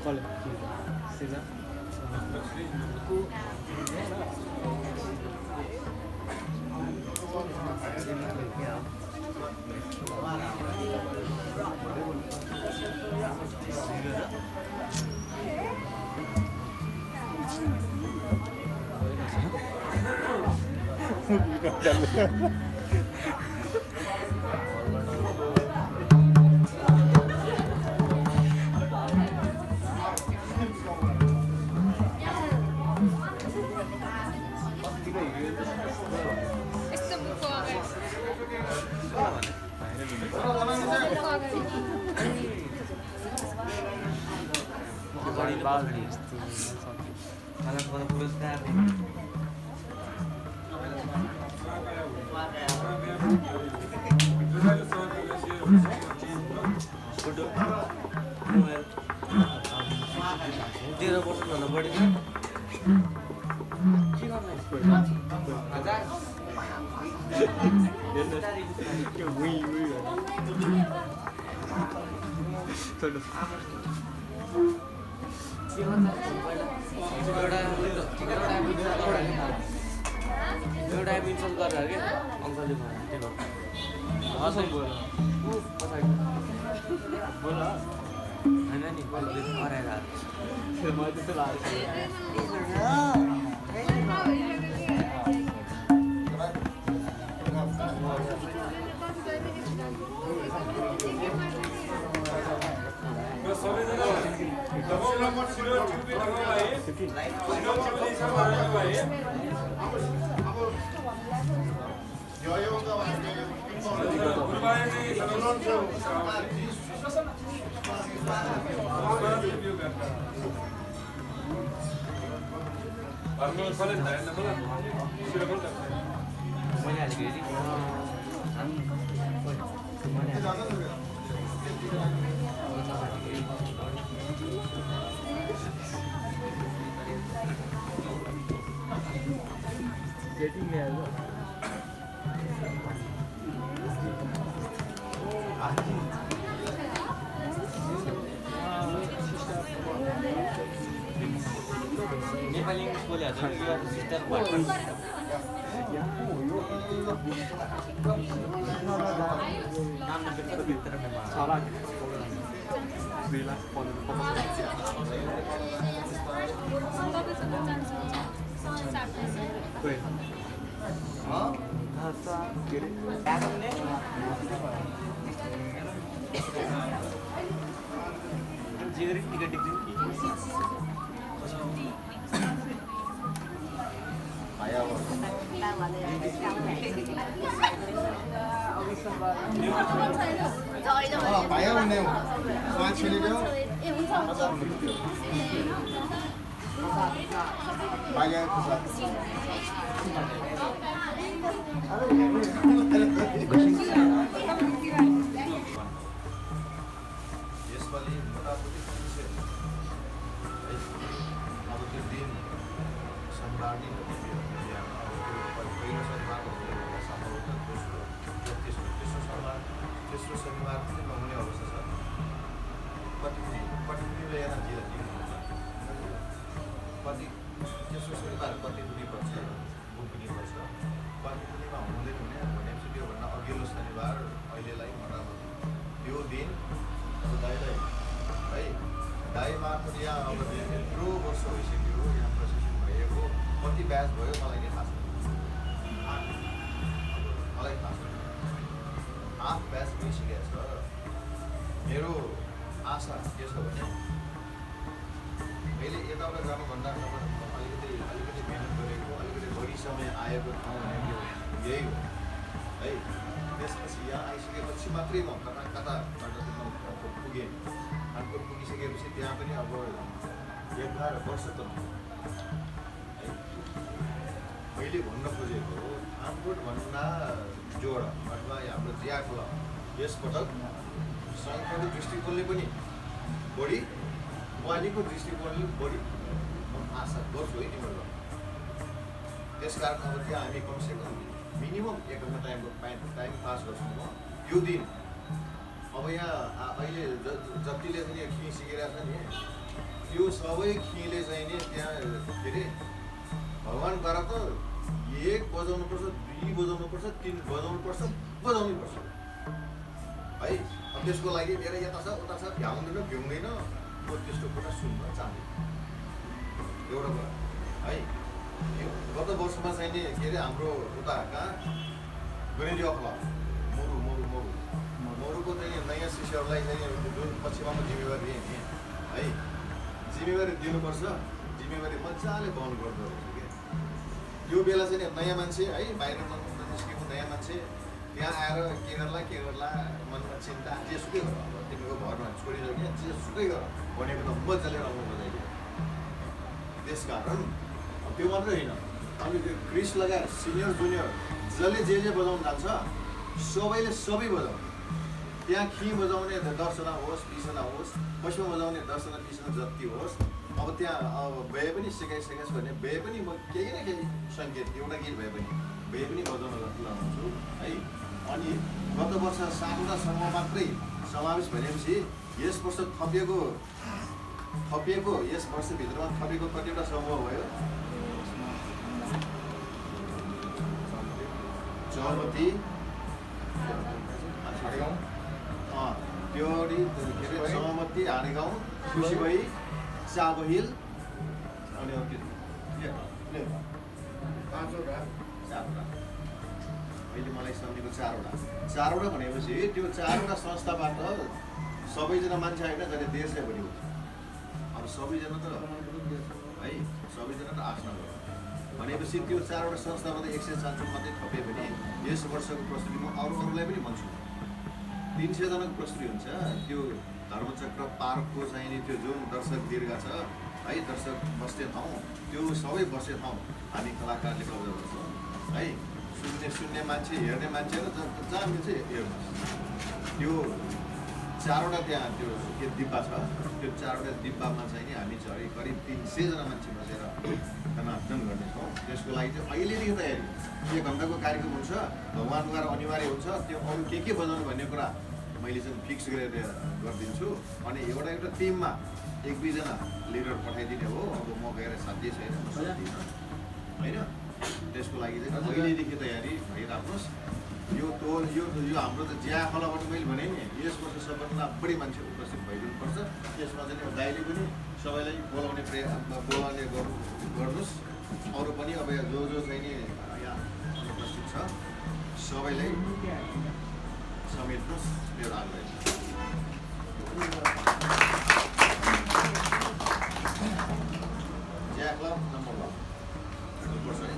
¿Cuál? ¿César? यस्तो बुकको अगाडि तेह्र वर्षभन्दा बढी छ एउटा एडमिसन गरेर के अङ्कलले भन्यो होइन नि कराएर Getting there. नेपाली इङ्ग्लिस बोलिहाल्छ नि यो सिस्टर नाम भित्र చాలా శ్రీలాస్ जिगरी टिकट भाइ भने उहाँ छिरिदियो भाइ यसपालि मोटामोटी अब त्यो दिन सम्भाली पहिलो शनिबारको सम्भवतः तेस्रो शनिबार पनि नहुने अवस्था छ कति यहाँ कति तेस्रो शनिबार कति दुरी पर्छ बुकिनी पर्छ कति दुरीमा हुँदैन हुने भनेपछि त्योभन्दा अघिल्लो शनिबार अहिलेलाई मोटामोटी त्यो दिन अब दाइलाई है दाइ मार्फत यहाँ अब यत्रो वर्ष भइसक्यो यहाँ प्रशिक्षण भएको कति ब्याच भयो मलाई नै थाहा छ मलाई थाहा छ 8 ब्याच भइसकेको छ मेरो आशा के छ भने मैले यताबाट जानुभन्दा अलिकति मिहिनेत गरेको अलिकति बढी समय आएको ठाउँ भनेको यही हो है त्यसपछि यहाँ आइसकेपछि मात्रै म कताबाट पुगेँ कानपुर पुगिसकेपछि त्यहाँ पनि अब 11 वर्ष त है मैले भन्न खोजेको हो कानपुरभन्दा जोड अथवा हाम्रो जिया क्लब यसपटक सङ्घको दृष्टिकोणले पनि बढी वालीको दृष्टिकोणले बढी म आशा गर्छु है तिम्रो त्यसकारण अब त्यहाँ हामी कमसेकम मिनिमम 1 घन्टा टाइम पास गर्छौँ म यो दिन अब यहाँ अहिले जतिले पनि खिसिकिरहेको छ नि त्यो सबै खीले चाहिँ नि त्यहाँ के अरे भगवान्द्वारा त 1 बजाउनुपर्छ 2 बजाउनुपर्छ 3 बजाउनुपर्छ बजाउनुपर्छ है। त्यसको लागि मेरो यता छ उता छ भ्याउँदैन भ्याउँदैन म त्यस्तो कुरा सुन्न चाहन्छु एउटा कुरा है। गत वर्षमा चाहिँ नि के अरे हाम्रो उता कहाँ गणेरी अखला मोरुको चाहिँ नयाँ शिष्यहरूलाई चाहिँ जुन पछिमा म जिम्मेवारी दिएँ है, जिम्मेवारी दिनुपर्छ, जिम्मेवारी मजाले बहन गर्दो रहेछ क्या। यो बेला चाहिँ नयाँ मान्छे है, बाहिर निस्केको नयाँ मान्छे त्यहाँ आएर के गर्ला मनमा चिन्ता जेसुकै गर, अब तिमीको घरमा छोडिदियो क्या जेसुकै गर भनेको त मजाले राम्रो बजाइदियो। त्यसकारण त्यो मात्रै होइन, अनि त्यो क्रिस लगाएर सिनियर जुनियर जसले जे बजाउनु जान्छ सबैले सबै बजाउने। त्यहाँ खी बजाउने 10 जना होस् 20 जना होस्, पछिमा बजाउने 10 जना 20 जना जति होस्। अब त्यहाँ अब भए पनि सिकाइस भने भए पनि म केही न केही सङ्केत एउटा गीत भए पनि बजाउन लगाउँछु है। अनि गत वर्ष 7वटा समूह मात्रै समावेश भनेपछि यस वर्ष थपिएको यस वर्षभित्रमा थपिएको कतिवटा समूह भयो? चौमती, त्योरी के अरे चौमती, हाडेगाउँ, खुसीभई, चाबहिल अनि अहिले मलाई सम्झेको 4वटा भनेपछि त्यो 4वटा संस्थाबाट सबैजना मान्छे होइन जसले देशलाई भनेको अब सबैजना त है, सबैजना त आशा गर्छ भनेपछि त्यो 4वटा संस्थाबाट 160 मात्रै थपे भने यस वर्षको प्रस्तुति म अरूलाई पनि भन्छु 300 जनाको प्रस्तुति हुन्छ। त्यो धर्मचक्र पार्कको चाहिँ नि त्यो जुन दर्शक दीर्घ छ है, दर्शक बस्ने ठाउँ, त्यो सबै बस्ने ठाउँ हामी कलाकारले कब्जा गर्छौँ है। सुन्ने मान्छे, हेर्ने मान्छेहरू जहाँ मिल्छ हेर्नुहोस्। त्यो 4वटा त्यहाँ त्यो के डिब्बा छ, त्यो 4वटा डिब्बामा चाहिँ नि हामी चाहिँ करिब 300 जना मान्छे बसेर नाचन गर्नेछौँ। त्यसको लागि चाहिँ अहिलेदेखि तयारी 1 घन्टाको कार्यक्रम हुन्छ, भगवान्द्वारा अनिवार्य हुन्छ। त्यो अरू के बजाउनु भन्ने कुरा मैले चाहिँ फिक्स गरेर गरिदिन्छु। अनि एउटा टिममा 1-2 जना लिडर पठाइदिने हो। अब म गएर साध्य छैन म सक्दिनँ होइन। त्यसको लागि चाहिँ पहिलेदेखि तयारी भइराख्नुहोस्। यो हाम्रो त ज्या खलाबाट मैले भने नि यस वर्ष सबभन्दा बढी मान्छे उपस्थित भइदिनुपर्छ। त्यसमा चाहिँ दाइले पनि सबैलाई बोलाउने गर्नुहोस्। अरू पनि अब जो चाहिँ नि यहाँ उपस्थित छ सबैलाई समेट्नुहोस् मेरो आग्रह। ज्या क्लब नम्बर 1 हेर्नुपर्छ है।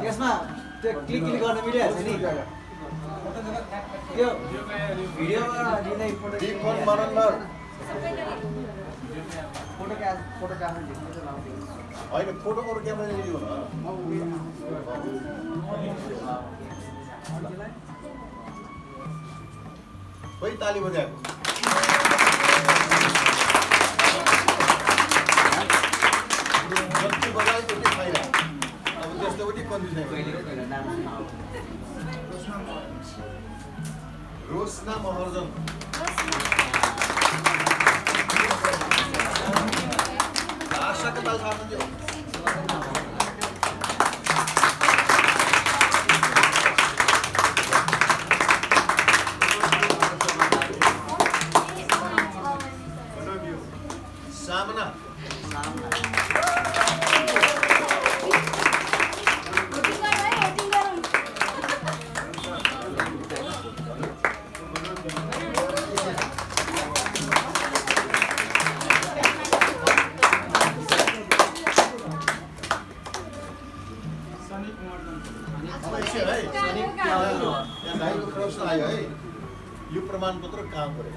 यसमा त्यो क्लिक गर्न मिलिहाल्छ नि। त्यो भिडियोमा लिँदै फोटो क्यामेरा झिक्नु चाहिँ लाउँथ्यो होइन, फोटोको क्यामेरा लियो न। खोइ ताली बजाएको जति बजायो त्यति छैन। अब त्यस्तो पनि कन्फ्युजन रोशना महर्जन आशाको ताल थाहा थियो। सामना प्रमाणपत्र कहाँ पऱ्यो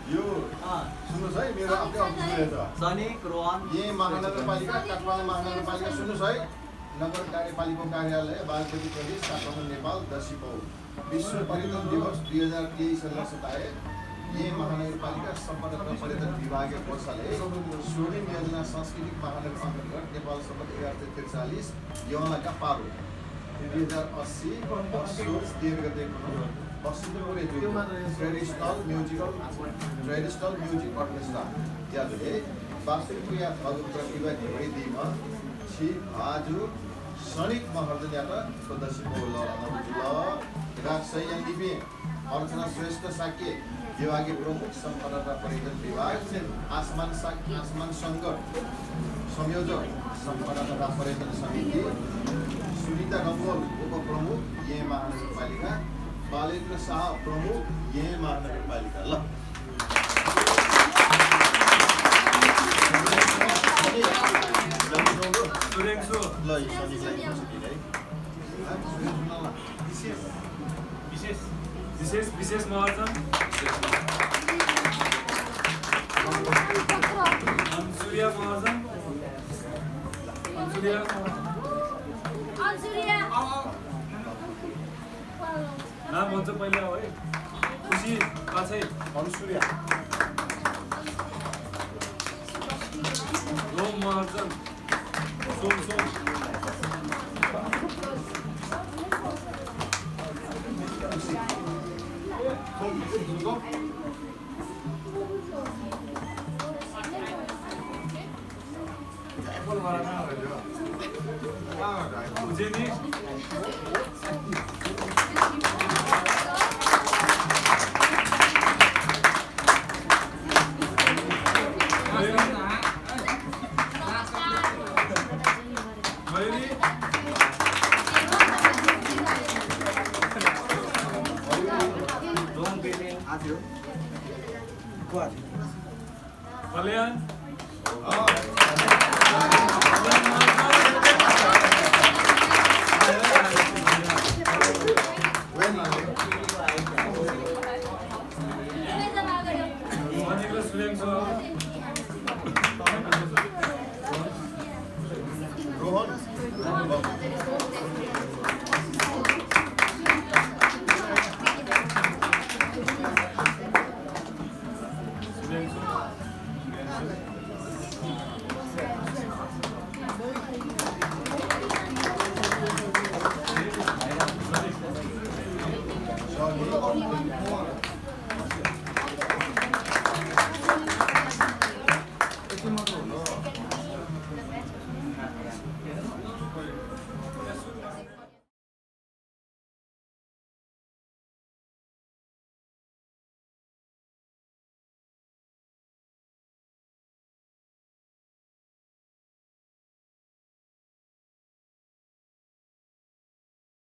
यो सुन्नुहोस् है मेरो आफ्नै अफिस छ सनिक रोहन यही महानगरपालिका काठमाडौँ महानगरपालिका सुन्नुहोस् है नगर कार्यपालिका कार्यालय बागमती प्रदेश काठमाडौँ नेपाल 10 विश्व पर्यटन दिवस 2023 सताए ये महानगरपालिका सम्पन्न र पर्यटन विभागीय कोषाले स्वर्णिम योजना सांस्कृतिक महानगर अन्तर्गत नेपाल सम्पन्न 1143 यौनाका पारो 2080 असोज 13 गते ट्रेडिशनल म्युजिक अर्केस्ट्रा त्याले वास्तविक प्रतिभा निवेदीमा छि आज क्षणिक महर्जन प्रदर्शित होला राजसैयन्दिपे अर्चना श्रेष्ठ साक्य विभागीय प्रमुख सम्पन्न र पर्यटन विभाग आसमान सङ्गठ संयोजक सम्पन्न तथा पर्यटन समिति सुनिता गङ्गोल उपप्रमुख ये महानगरपालिका बालेन्द्र शाह प्रमुख ये महानगरपालिका ल विशेष महर्जन सूर्य महर्जन नाम भन्छ पहिले हो है खुसी पाछै अनुसूर्या रोम महर्जन सोम उजेनी कल्याण रोहन